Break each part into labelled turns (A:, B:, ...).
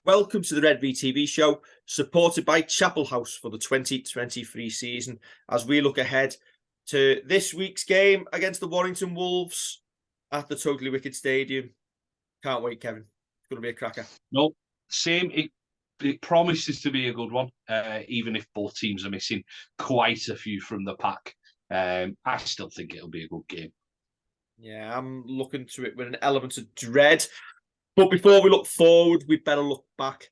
A: Welcome to the Redvee TV Show, supported by Chapel House for the 2023 season, as we look ahead to this week's game against the Warrington Wolves at the Totally Wicked Stadium. Can't wait, Kevin. It's going to be a cracker.
B: No, same. It promises to be a good one, even if both teams are missing quite a few from the pack. I still think it'll be a good game.
A: Yeah, I'm looking to it with an element of dread. But before we look forward, we better look back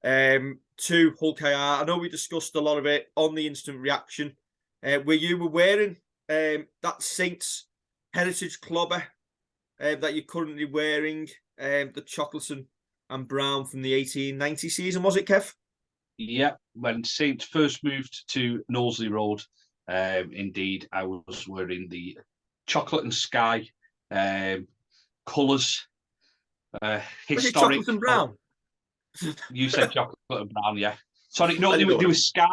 A: to Hull KR. I know we discussed a lot of it on the instant reaction, where you were wearing that Saints Heritage Clobber that you're currently wearing, the chocolate and brown from the 1890 season, was it, Kev?
B: Yeah, when Saints first moved to Knowsley Road, indeed, I was wearing the chocolate and sky colours. Historic.
A: Chocolate and brown.
B: You said chocolate and brown, yeah. Sorry, no, they were sky.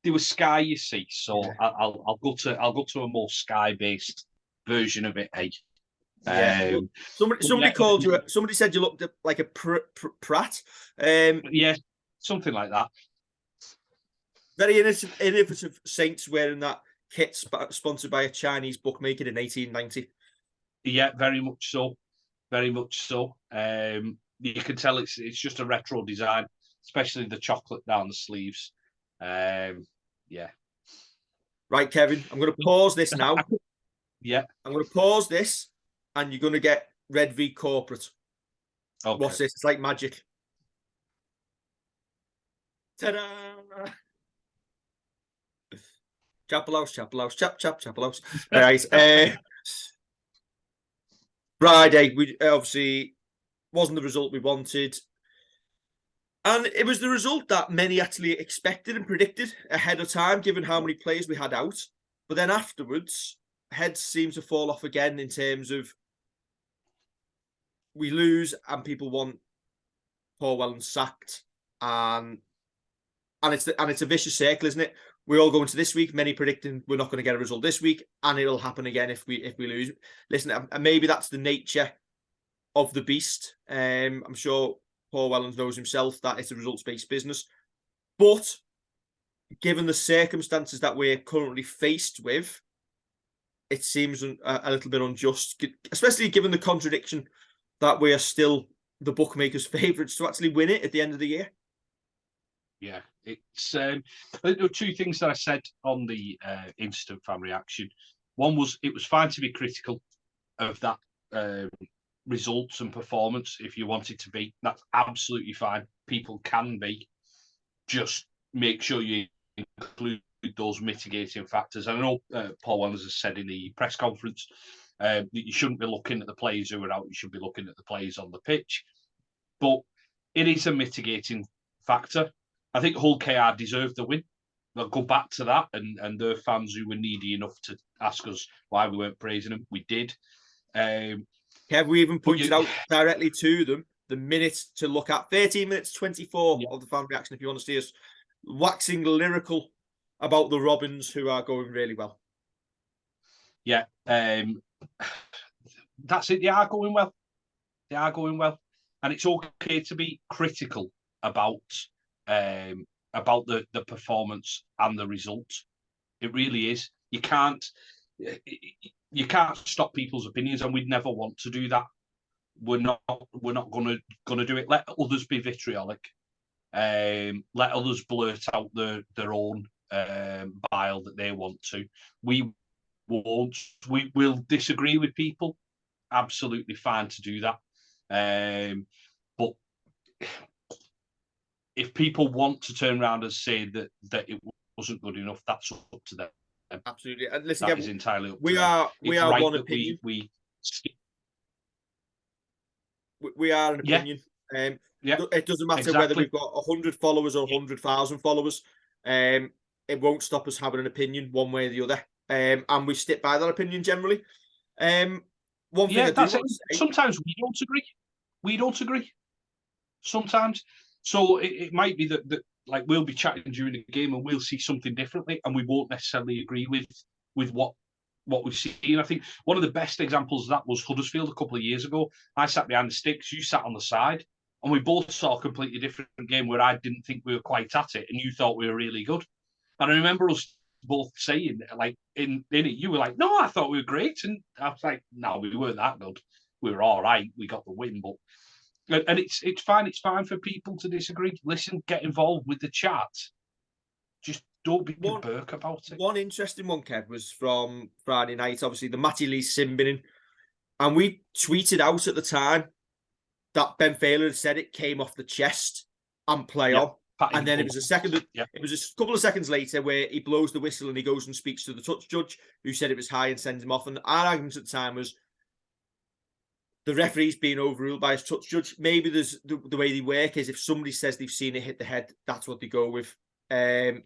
B: They were sky, you see. So yeah. I'll go to a more sky-based version of it.
A: Yeah. Somebody called you. Somebody said you looked like a Pratt.
B: Yeah, something like that.
A: Very innovative Saints wearing that kit sponsored by a Chinese bookmaker in 1890.
B: Yeah, very much so. Very much so. You can tell it's just a retro design, especially the chocolate down the sleeves. Yeah.
A: Right, Kevin, I'm going to pause this now.
B: Yeah.
A: I'm going to pause this, and you're going to get Redvee corporate. Okay. What's this? It's like magic. Ta-da! Chapel House, Chapel House. All right. Friday, we obviously wasn't the result we wanted. And it was the result that many actually expected and predicted ahead of time, given how many players we had out. But then afterwards, heads seem to fall off again in terms of we lose and people want Paul Wellens sacked. And it's a vicious circle, isn't it? We all go into this week, many predicting we're not going to get a result this week, and it'll happen again if we lose. Listen, maybe that's the nature of the beast. I'm sure Paul Wellens knows himself that it's a results-based business. But given the circumstances that we're currently faced with, it seems a little bit unjust, especially given the contradiction that we are still the bookmakers' favourites to actually win it at the end of the year.
B: Yeah, it's there were two things that I said on the instant fan reaction. One was it was fine to be critical of that results and performance if you wanted to be. That's absolutely fine. People can be. Just make sure you include those mitigating factors. I know Paul Wellens has said in the press conference that you shouldn't be looking at the players who are out. You should be looking at the players on the pitch. But it is a mitigating factor. I think Hull KR deserved the win. They'll go back to that, and their fans who were needy enough to ask us why we weren't praising them, we did.
A: Kev, we even pointed out directly to them the minutes to look at. 13 minutes 24 of the fan reaction, if you want to see us waxing lyrical about the Robins, who are going really well.
B: Yeah, that's it. They are going well. They are going well. And it's okay to be critical about the performance and the result. It really is. You can't stop people's opinions, and we'd never want to do that. We're not gonna do it. Let others be vitriolic. Let others blurt out their own bile that they want to. We won't. We will disagree with people. Absolutely fine to do that. But if people want to turn around and say that it wasn't good enough, that's up to them.
A: Absolutely. And listen,
B: that is entirely up to
A: them. We are
B: right
A: one opinion. We are an opinion. It doesn't matter whether we've got 100 followers or 100,000 followers. It won't stop us having an opinion one way or the other. And we stick by that opinion generally. One thing I do want to say,
B: sometimes we don't agree. Sometimes. So it might be that like we'll be chatting during the game and we'll see something differently, and we won't necessarily agree with what we've seen. I think one of the best examples of that was Huddersfield a couple of years ago. I sat behind the sticks, you sat on the side. and we both saw a completely different game where I didn't think we were quite at it, and you thought we were really good. And I remember us both saying, like, in it, you were like, no, I thought we were great. And I was like, no, we weren't that good. We were all right. We got the win, and it's fine. It's fine for people to disagree. Listen, get involved with the chat. Just don't be a Burke about it.
A: One interesting one, Kev, was from Friday night. Obviously, the Matty Lee sin binning. And we tweeted out at the time that Ben Phelan had said it came off the chest and play on. And then it was it was a couple of seconds later where he blows the whistle and he goes and speaks to the touch judge who said it was high and sends him off. And our argument at the time was the referee's being overruled by his touch judge. Maybe there's the way they work is if somebody says they've seen it hit the head, that's what they go with. But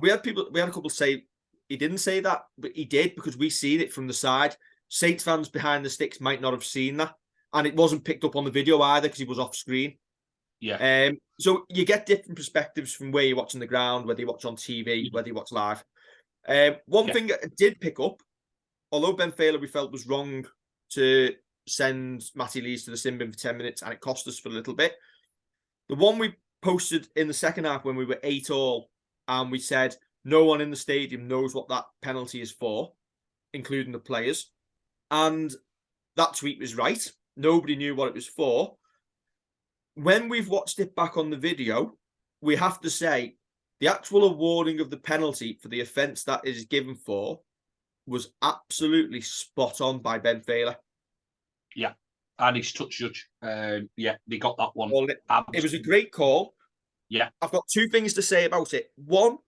A: we had a couple say he didn't say that, but he did because we seen it from the side. Saints fans behind the sticks might not have seen that. And it wasn't picked up on the video either because he was off screen.
B: Yeah.
A: So you get different perspectives from where you watch on the ground, whether you watch on TV, whether you watch live. One thing I did pick up, although Ben Phelan we felt was wrong to send Matty Lees to the sin bin for 10 minutes and it cost us for a little bit. The one we posted in the second half when we were 8-8 and we said no one in the stadium knows what that penalty is for, including the players. And that tweet was right. Nobody knew what it was for. When we've watched it back on the video, we have to say the actual awarding of the penalty for the offence that is given for was absolutely spot on by Ben Phelan.
B: Yeah, and his touch judge. They got that one.
A: Well, it was a great call.
B: Yeah.
A: I've got two things to say about it. One,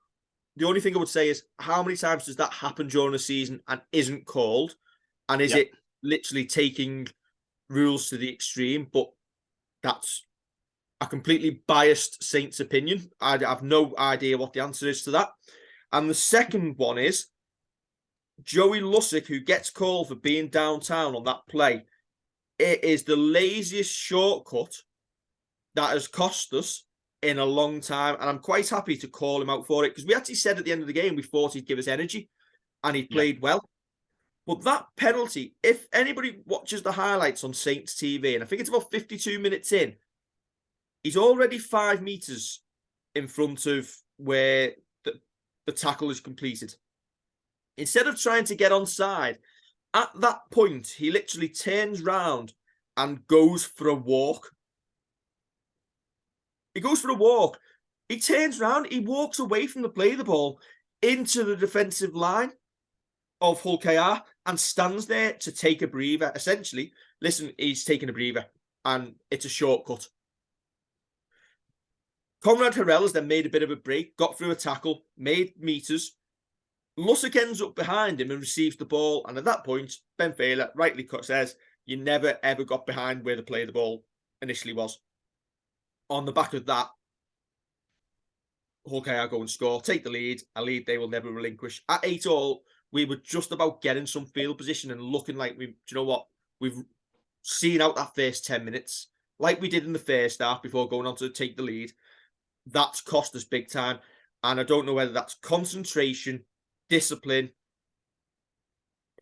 A: the only thing I would say is how many times does that happen during a season and isn't called? And is it literally taking rules to the extreme? But that's a completely biased Saints opinion. I have no idea what the answer is to that. And the second one is Joey Lussick, who gets called for being downtown on that play. It is the laziest shortcut that has cost us in a long time. And I'm quite happy to call him out for it because we actually said at the end of the game we thought he'd give us energy and he played well. But that penalty, if anybody watches the highlights on Saints TV, and I think it's about 52 minutes in, he's already 5 meters in front of where the tackle is completed. Instead of trying to get onside, at that point, he literally turns round and goes for a walk. He goes for a walk. He turns round, he walks away from the play of the ball into the defensive line of Hull KR and stands there to take a breather. Essentially, listen, he's taking a breather and it's a shortcut. Conrad Harrell has then made a bit of a break, got through a tackle, made meters. Lussick ends up behind him and receives the ball. And at that point, Ben Phelan rightly says, you never, ever got behind where the play of the ball initially was. On the back of that, Hull KR go and score, take the lead, a lead they will never relinquish. At 8-8, we were just about getting some field position and looking like do you know what? We've seen out that first 10 minutes, like we did in the first half before going on to take the lead. That's cost us big time. And I don't know whether that's concentration, discipline,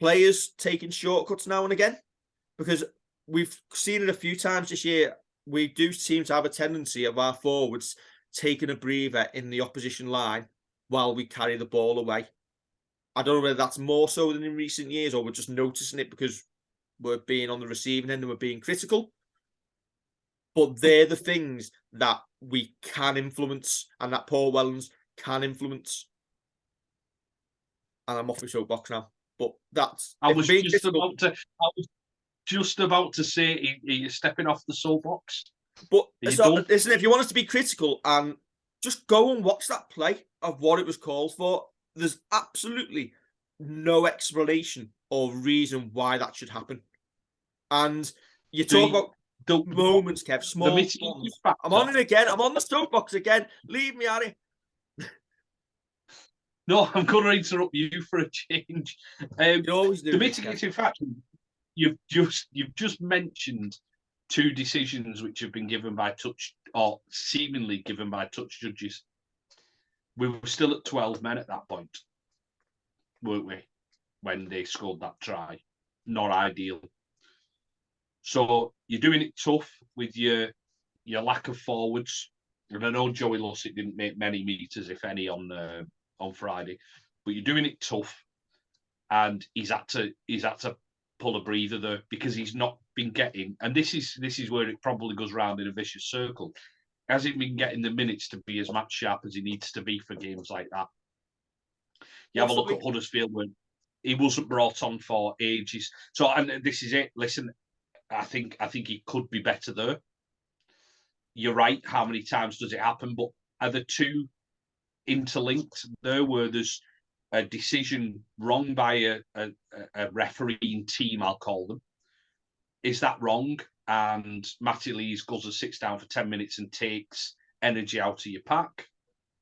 A: players taking shortcuts now and again, because we've seen it a few times this year. We do seem to have a tendency of our forwards taking a breather in the opposition line while we carry the ball away. I don't know whether that's more so than in recent years or we're just noticing it because we're being on the receiving end and we're being critical. But they're the things that we can influence and that Paul Wellens can influence. And I'm off the soapbox now. But that's...
B: I was just about to say you're stepping off the soapbox.
A: But listen, if you want us to be critical and just go and watch that play of what it was called for, there's absolutely no explanation or reason why that should happen. And you talk about the moments, Kev, small ones. I'm on it again. I'm on the soapbox again. Leave me at it.
B: No, I'm going to interrupt you for a change.
A: You always do.
B: The mitigating factor, you've just mentioned 2 decisions which have been given by touch or seemingly given by touch judges. We were still at 12 men at that point, weren't we? When they scored that try. Not ideal. So you're doing it tough with your your lack of forwards. And I know Joey Lussick didn't make many meters, if any, on Friday, but you're doing it tough, and he's had to pull a breather there because he's not been getting. And this is where it probably goes round in a vicious circle. Hasn't been getting the minutes to be as match sharp as he needs to be for games like that. You have a look at Huddersfield when he wasn't brought on for ages. So, and this is it. Listen, I think he could be better there. You're right. How many times does it happen? But are the two interlinked there, where there's a decision wrong by a refereeing team, I'll call them? Is that wrong? And Matty Lees goes and sits down for 10 minutes and takes energy out of your pack,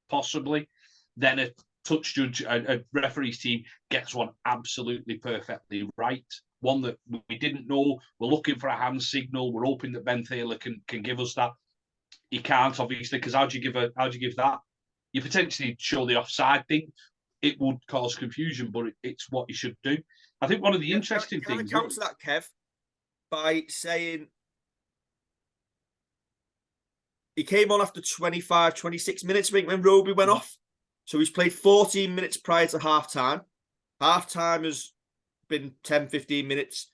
B: possibly. Then a touch judge, a referee's team gets one absolutely perfectly right. One that we didn't know. We're looking for a hand signal. We're hoping that Ben Thaler can give us that. He can't, obviously, because how do you give that? You potentially show the offside thing. It would cause confusion, but it's what you should do. I think one of the interesting things.
A: Can I counter that, Kev, by saying he came on after 25, 26 minutes, I think, when Roby went off. So he's played 14 minutes prior to half-time. Half-time has been 10, 15 minutes.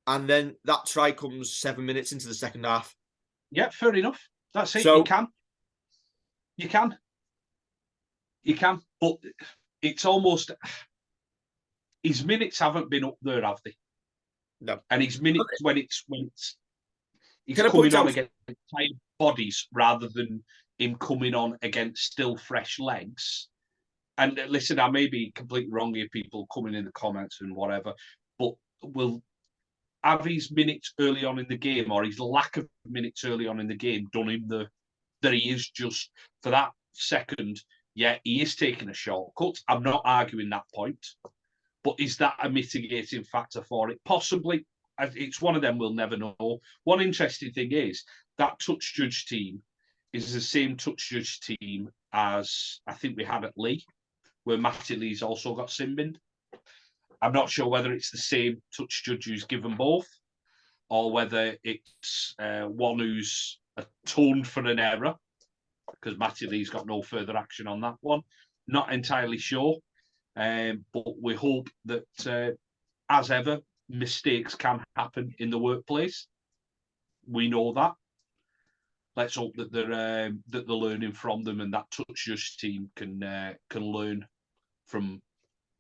A: And then that try comes 7 minutes into the second half.
B: Yeah, fair enough. That's it.
A: So,
B: You can. But it's almost... His minutes haven't been up there, have they?
A: No.
B: And his minutes when it's he's coming on against tired bodies rather than him coming on against still fresh legs. And listen, I may be completely wrong here, people coming in the comments and whatever, but will have his minutes early on in the game, or his lack of minutes early on in the game, done him that he is just for that second. Yeah, he is taking a shortcut. I'm not arguing that point, but is that a mitigating factor for it? Possibly. It's one of them we'll never know. One interesting thing is that touch judge team is the same touch judge team as I think we had at Lee, where Matty Lee's also got sin-binned. I'm not sure whether it's the same touch judge who's given both, or whether it's one who's atoned for an error, because Matty Lee's got no further action on that one. Not entirely sure. But we hope that, as ever, mistakes can happen in the workplace. We know that. Let's hope that they're learning from them, and that touch judge team can learn from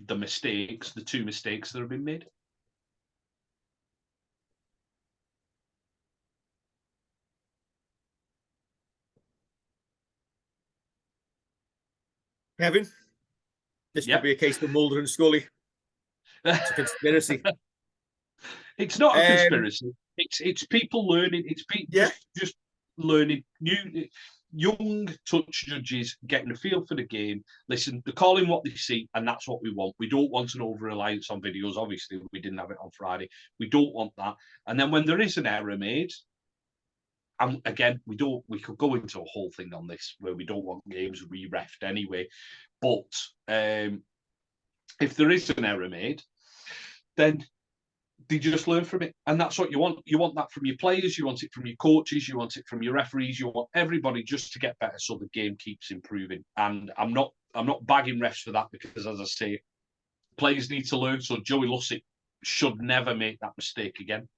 B: the two mistakes that have been made.
A: Kevin, this could be a case of Mulder and Scully. It's a conspiracy.
B: It's not a conspiracy. It's people learning. It's people just learning. Young touch judges getting a feel for the game. Listen, they're calling what they see, and that's what we want. We don't want an over-reliance on videos. Obviously, we didn't have it on Friday. We don't want that. And then when there is an error made, and again, we could go into a whole thing on this where we don't want games re-reffed anyway. But if there is an error made, then they just learn from it. And that's what you want. You want that from your players, you want it from your coaches, you want it from your referees, you want everybody just to get better so the game keeps improving. And I'm not bagging refs for that, because, as I say, players need to learn. So Joey Lussick should never make that mistake again.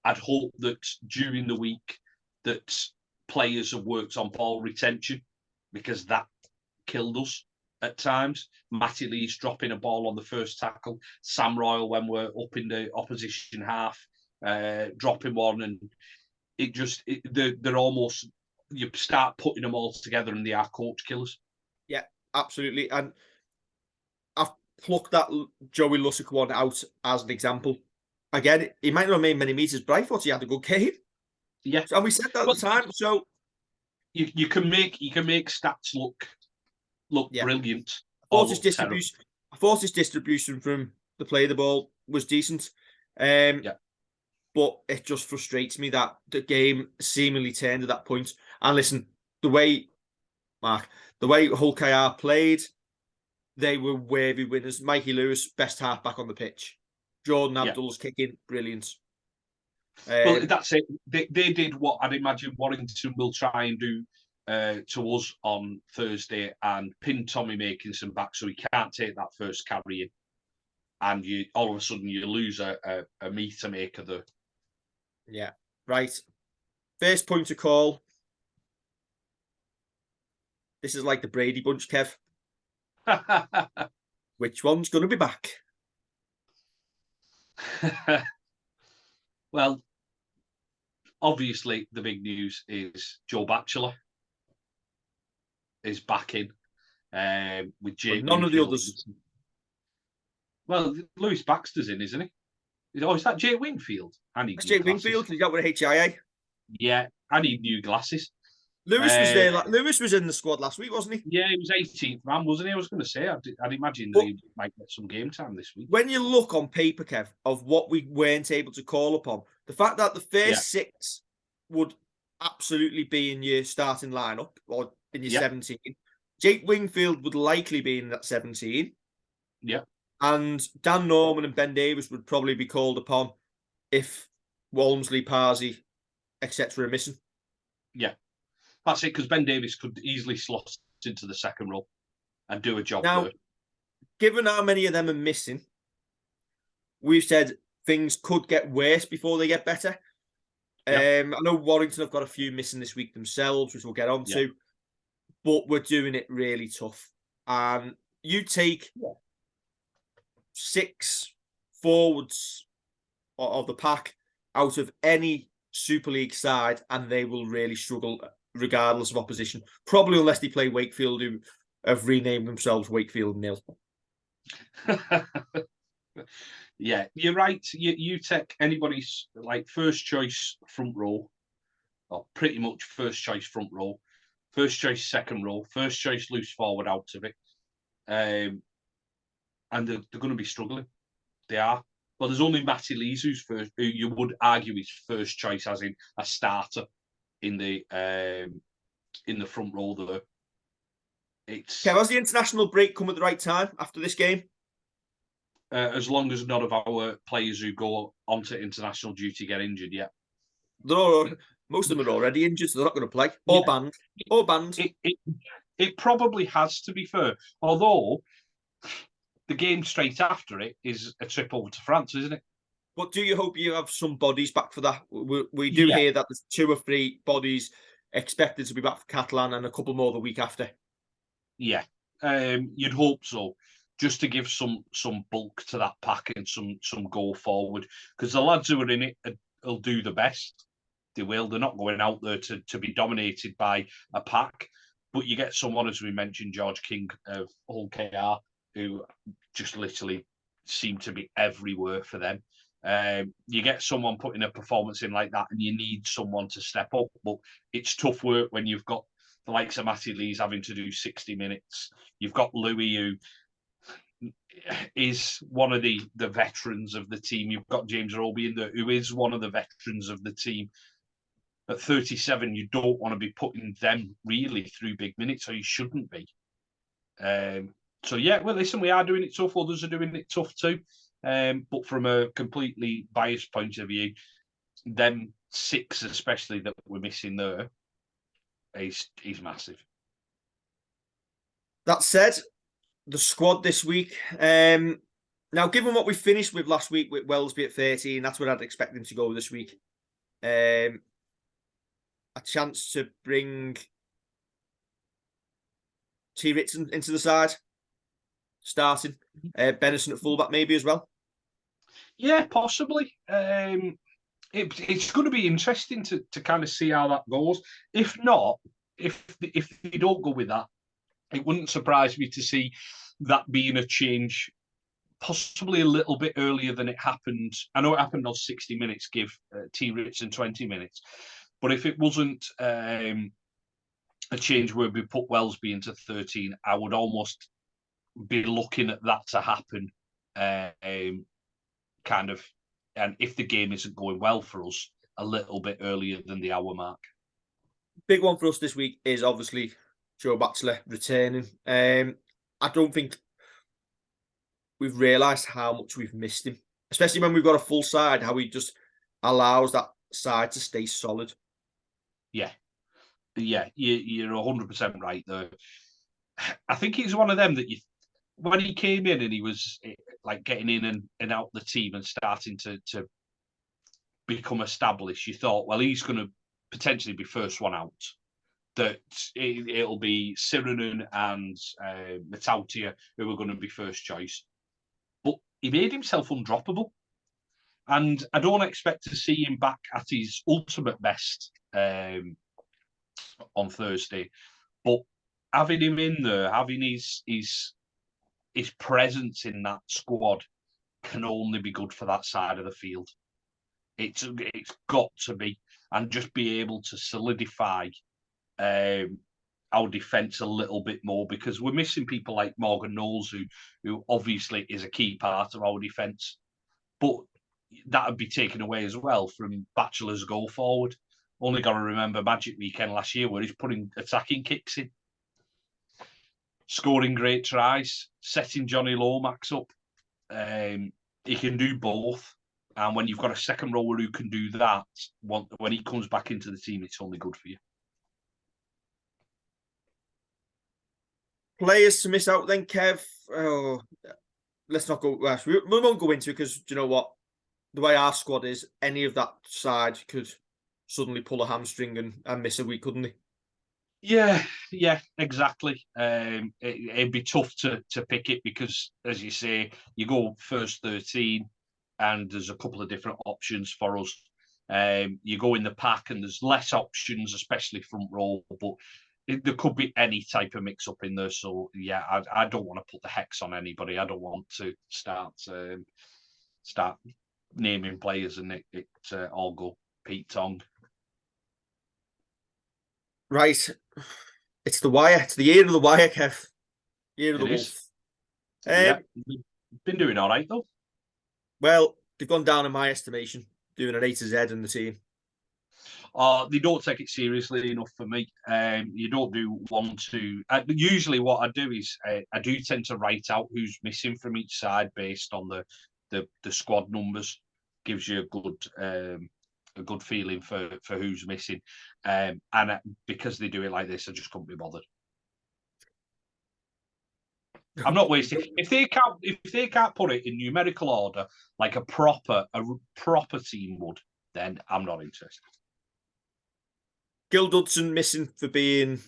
B: I'd hope that during the week that players have worked on ball retention, because that killed us at times. Matty Lee's dropping a ball on the first tackle. Sam Royal, when we're up in the opposition half, dropping one, and they're almost, you start putting them all together and they are coach killers.
A: Yeah, absolutely. And I've plucked that Joey Lussick one out as an example. Again, he might not have made many meters, but I thought he had a good game.
B: Yeah,
A: and we said that at the time. So
B: you can make stats look brilliant.
A: I thought his distribution from the play of the ball was decent. But it just frustrates me that the game seemingly turned at that point. And listen, the way Hull KR played, they were worthy winners. Mikey Lewis, best halfback on the pitch. Jordan Abdullah's kicking, brilliant.
B: Well, that's it. They did what I'd imagine Warrington will try and do to us on Thursday and pin Tommy Makinson back so he can't take that first carry in. And you all of a sudden you lose a meter maker there.
A: Yeah, right. First point to call. This is like the Brady Bunch, Kev. Which one's going to be back?
B: Well, obviously the big news is Joe Batchelor is back in with Jake.
A: None of the others.
B: Well, Lewis Baxter's in, isn't he? Oh, is that Jake Wingfield? I need
A: That's Jake Wingfield because he got with HIA.
B: Yeah, I need new glasses.
A: Lewis was there. Lewis was in the squad last week, wasn't he?
B: Yeah, he was 18th man, wasn't he? I was going to say, I'd imagine that he might get some game time this week.
A: When you look on paper, Kev, of what we weren't able to call upon, the fact that the first 6 would absolutely be in your starting lineup or in your 17. Jake Wingfield would likely be in that 17.
B: Yeah.
A: And Dan Norman and Ben Davis would probably be called upon if Walmsley, Parsi, etc. are missing.
B: Yeah. That's it, because Ben Davis could easily slot into the second role and do a job there.
A: Given how many of them are missing, we've said things could get worse before they get better. I know Warrington have got a few missing this week themselves, which we'll get on to, but we're doing it really tough. You take 6 forwards of the pack out of any Super League side, and they will really struggle regardless of opposition. Probably unless they play Wakefield, who have renamed themselves Wakefield Nil.
B: Yeah, you're right. You take anybody's like first choice front row, or pretty much first choice front row, first choice second row, first choice loose forward out of it, and they're going to be struggling. They are. Well, there's only Matty Lees who you would argue is first choice, as in a starter in the front row there.
A: Has the international break come at the right time after this game?
B: As long as none of our players who go onto international duty get injured,
A: most of them are already injured, so they're not going to play. Or banned.
B: It probably has, to be fair. Although the game straight after it is a trip over to France, isn't it?
A: But do you hope you have some bodies back for that? We do hear that there's 2 or 3 bodies expected to be back for Catalan and a couple more the week after.
B: Yeah, you'd hope so, just to give some bulk to that pack and some go forward. Because the lads who are in it will do the best. They will. They're not going out there to be dominated by a pack. But you get someone, as we mentioned, George King of Hull KR, who just literally seem to be everywhere for them. You get someone putting a performance in like that, and you need someone to step up. But it's tough work when you've got the likes of Matty Lees having to do 60 minutes. You've got Louis, who is one of the veterans of the team. You've got James Roby in there, who is one of the veterans of the team. At 37, you don't want to be putting them really through big minutes, or you shouldn't be. So, well, listen, we are doing it tough. Others are doing it tough too. But from a completely biased point of view, them 6 especially that we're missing there, is massive.
A: That said, the squad this week. Now, given what we finished with last week with Wellesby at 13, that's what I'd expect them to go this week. A chance to bring T. Ritson into the side, starting. Benison at fullback maybe as well.
B: Yeah, possibly. It's going to be interesting to kind of see how that goes. If not, if you don't go with that, it wouldn't surprise me to see that being a change possibly a little bit earlier than it happened. I know it happened on 60 minutes, give T. Ritson 20 minutes. But if it wasn't a change where we put Wellesby into 13, I would almost be looking at that to happen kind of, and if the game isn't going well for us, a little bit earlier than the hour mark.
A: Big one for us this week is obviously Joe Batchelor returning. I don't think we've realised how much we've missed him, especially when we've got a full side, how he just allows that side to stay solid.
B: Yeah, you're 100% right there. I think it's one of them that when he came in and he was like getting in and out the team and starting to become established, you thought, well, he's going to potentially be first one out. That it'll be Sirinen and Matautia who are going to be first choice. But he made himself undroppable. And I don't expect to see him back at his ultimate best on Thursday. But having him in there, having his presence in that squad can only be good for that side of the field. It's got to be, and just be able to solidify our defence a little bit more, because we're missing people like Morgan Knowles, who obviously is a key part of our defence, but that would be taken away as well from Batchelor's goal forward. Only got to remember Magic Weekend last year where he's putting attacking kicks in, scoring great tries, setting Johnny Lomax up. He can do both. And when you've got a second rower who can do that, when he comes back into the team, it's only good for you.
A: Players to miss out then, Kev. Oh, let's not go. We won't go into it because, do you know what? The way our squad is, any of that side could suddenly pull a hamstring and miss a week, couldn't they?
B: Yeah, exactly. It'd be tough to pick it because, as you say, you go first 13 and there's a couple of different options for us. You go in the pack and there's less options, especially front row, but there could be any type of mix-up in there. So, yeah, I don't want to put the hex on anybody. I don't want to start naming players and it all go Pete Tong.
A: Right. It's the wire. It's the year of the wire, Kev. Year of the wolf.
B: Yeah, been doing all right, though.
A: Well, they've gone down in my estimation, doing an A to Z in the team.
B: They don't take it seriously enough for me. You don't do 1, 2. Usually, what I do is I do tend to write out who's missing from each side based on the squad numbers. Gives you a good feeling for who's missing. And because they do it like this, I just couldn't be bothered. I'm not wasting. If they can't put it in numerical order like a proper team would, then I'm not interested.
A: Gil Dudson missing for being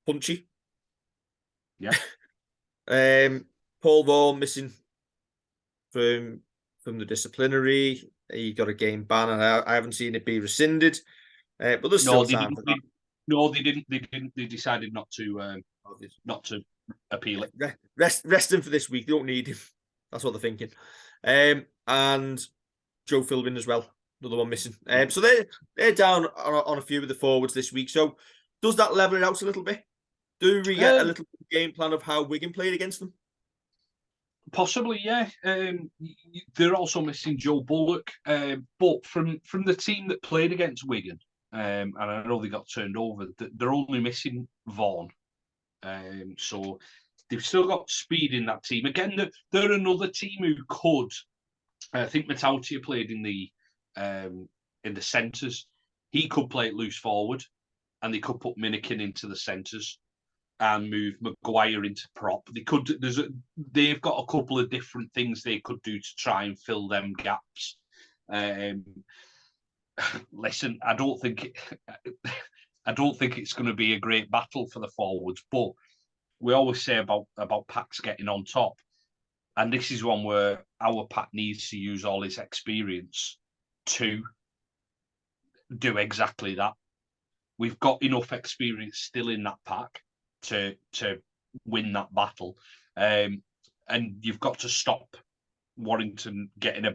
A: punchy.
B: Yeah.
A: Paul Vaughan missing from the disciplinary. He got a game ban, and I haven't seen it be rescinded. But there's still time for that.
B: No, they didn't. They decided not to appeal it.
A: Rest him for this week. They don't need him. That's what they're thinking. And Joe Philbin as well. Another one missing. So they're down on a few of the forwards this week. So does that level it out a little bit? Do we get a little game plan of how Wigan played against them?
B: Possibly, yeah. They're also missing Joe Bullock. But from the team that played against Wigan, and I know they got turned over, they're only missing Vaughan. So they've still got speed in that team. Again, they're another team who could. I think Matautia played in the centres. He could play it loose forward, and they could put Minikin into the centres and move Maguire into prop. They've got a couple of different things they could do to try and fill them gaps. Listen, I don't think it's going to be a great battle for the forwards, but we always say about Packs getting on top, and this is one where our pack needs to use all his experience to do exactly that. We've got enough experience still in that pack to win that battle, and you've got to stop Warrington getting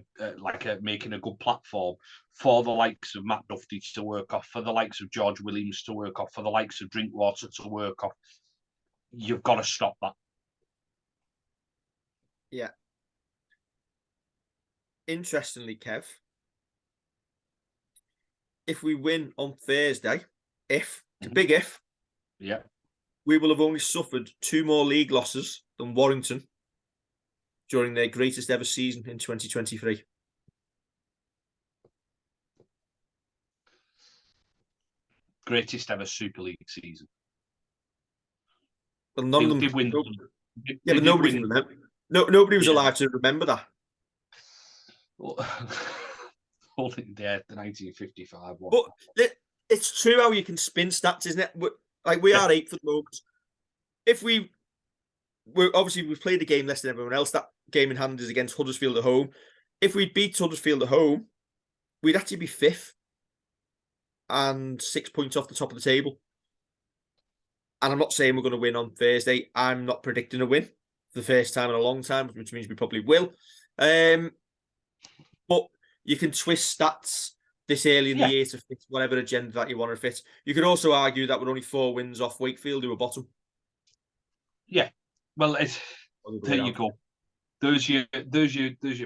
B: making a good platform for the likes of Matt Duffy to work off, for the likes of George Williams to work off, for the likes of Drinkwater to work off. You've got to stop that.
A: Yeah. Interestingly, Kev, if we win on Thursday, it's a big if,
B: yeah,
A: we will have only suffered 2 more league losses than Warrington during their greatest ever season in 2023.
B: greatest ever Super League season.
A: Well, none of them
B: did win.
A: Yeah, but nobody can remember. Nobody was alive to remember that.
B: Well, holding there, the 1955 one.
A: But it's true how you can spin stats, isn't it? We are 8th at the moment. If we've played a game less than everyone else. That game in hand is against Huddersfield at home. If we beat Huddersfield at home, we'd actually be 5th and 6 points off the top of the table. And I'm not saying we're going to win on Thursday. I'm not predicting a win for the first time in a long time, which means we probably will. But you can twist stats this early in the year to fit whatever agenda that you want to fit. You could also argue that we're only 4 wins off Wakefield, who are bottom.
B: Yeah. Well, there you go. There's your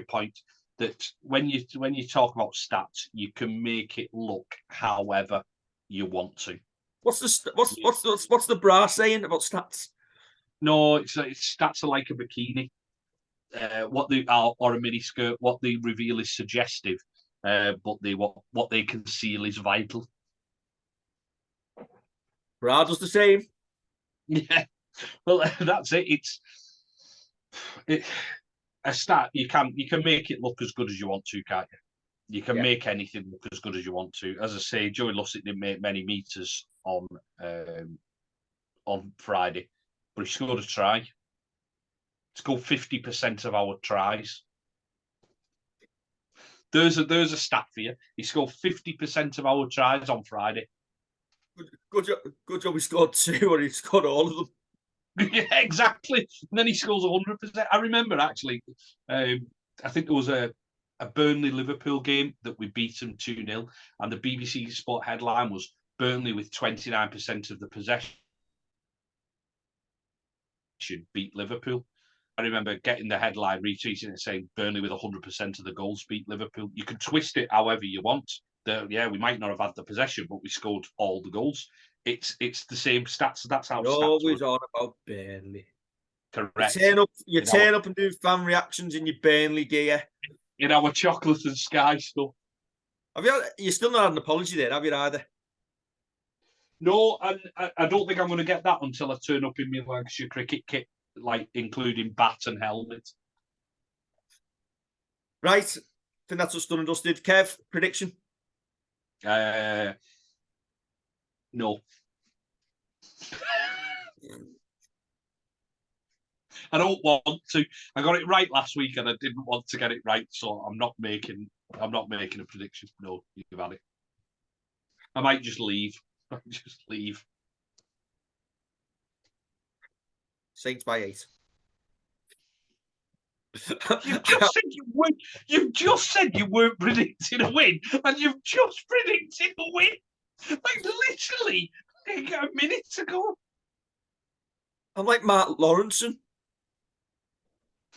B: point. That when you talk about stats, you can make it look however you want to.
A: What's the brass saying about stats?
B: No, it's stats are like a bikini. What they are, or a mini skirt. What they reveal is suggestive, but what they conceal is vital.
A: Bra does the same.
B: Yeah. Well, that's it. A stat, you can make it look as good as you want to, can't you? You can make anything look as good as you want to. As I say, Joey Lussick didn't make many meters on Friday, but he scored a try. He scored 50% of our tries. There's a stat for you. He scored 50% of our tries on Friday.
A: Good job he scored 2, or he scored all of them.
B: Yeah, exactly. And then he scores 100%. I remember, actually, I think there was a Burnley-Liverpool game that we beat them 2-0, and the BBC Sport headline was Burnley with 29% of the possession beat Liverpool. I remember getting the headline, retweeting it, saying Burnley with 100% of the goals beat Liverpool. You can twist it however you want. We might not have had the possession, but we scored all the goals. It's the same stats. That's how
A: You're
B: stats
A: always
B: work.
A: on about Burnley.
B: Correct.
A: You turn up and do fan reactions in your Burnley gear.
B: In our chocolate and sky stuff.
A: You still not had an apology there, have you, either?
B: No, and I don't think I'm going to get that until I turn up in my Lancashire cricket kit, like including bat and helmet.
A: Right. I think that's us done and dusted. Kev, prediction?
B: No. I don't want to. I got it right last week, and I didn't want to get it right, so I'm not making a prediction. No, you've had it. I might just leave.
A: Saints by 8.
B: You've just said you weren't predicting a win, and you've just predicted a win. Like literally a minute ago.
A: I'm like Mark Lawrenson.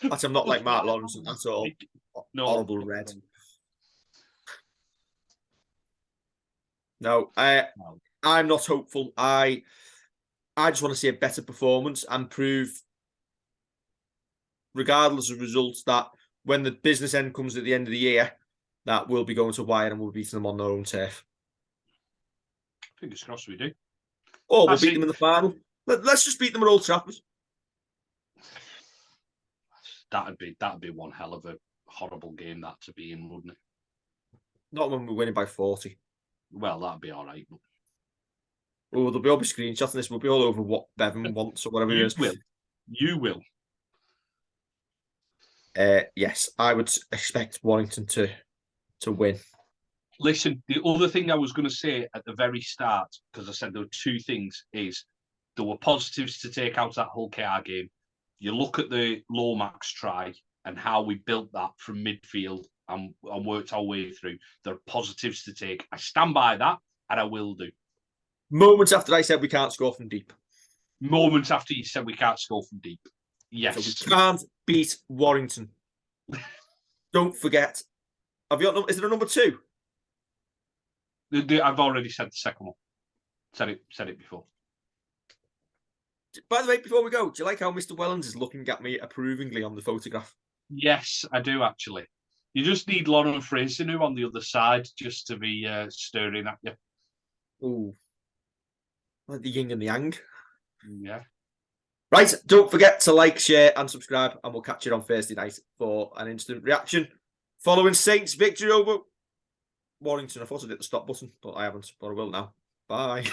A: I'm not like Mark Lawrenson at all. No. Horrible red. No, I'm not hopeful. I just want to see a better performance and prove, regardless of results, that when the business end comes at the end of the year, that we'll be going to wire and we'll be beating them on their own turf.
B: Fingers crossed we do.
A: Or we'll beat them in the final. Let's just beat them at Old Trafford.
B: That'd be one hell of a horrible game that to be in, wouldn't it?
A: Not when we're winning by 40.
B: Well, that'd be all right.
A: Oh, there'll be all screenshots of this. We'll be all over what Bevan wants or whatever it is.
B: You will.
A: Yes, I would expect Warrington to win.
B: Listen, the other thing I was going to say at the very start, because I said there were 2 things, is there were positives to take out of that Hull KR game. You look at the Lomax try and how we built that from midfield and worked our way through. There are positives to take. I stand by that, and I will do.
A: Moments after I said we can't score from deep.
B: Moments after you said we can't score from deep. Yes.
A: So we can't beat Warrington. Don't forget. Is there a number 2?
B: I've already said the second one. Said it before.
A: By the way, before we go, do you like how Mr. Wellens is looking at me approvingly on the photograph?
B: Yes, I do, actually. You just need Lauren Fraser on the other side just to be staring at you.
A: Ooh. Like the yin and the yang.
B: Yeah.
A: Right, don't forget to like, share, and subscribe, and we'll catch you on Thursday night for an instant reaction following Saints' victory over Warrington. I thought I hit the stop button, but I haven't. But I will now. Bye.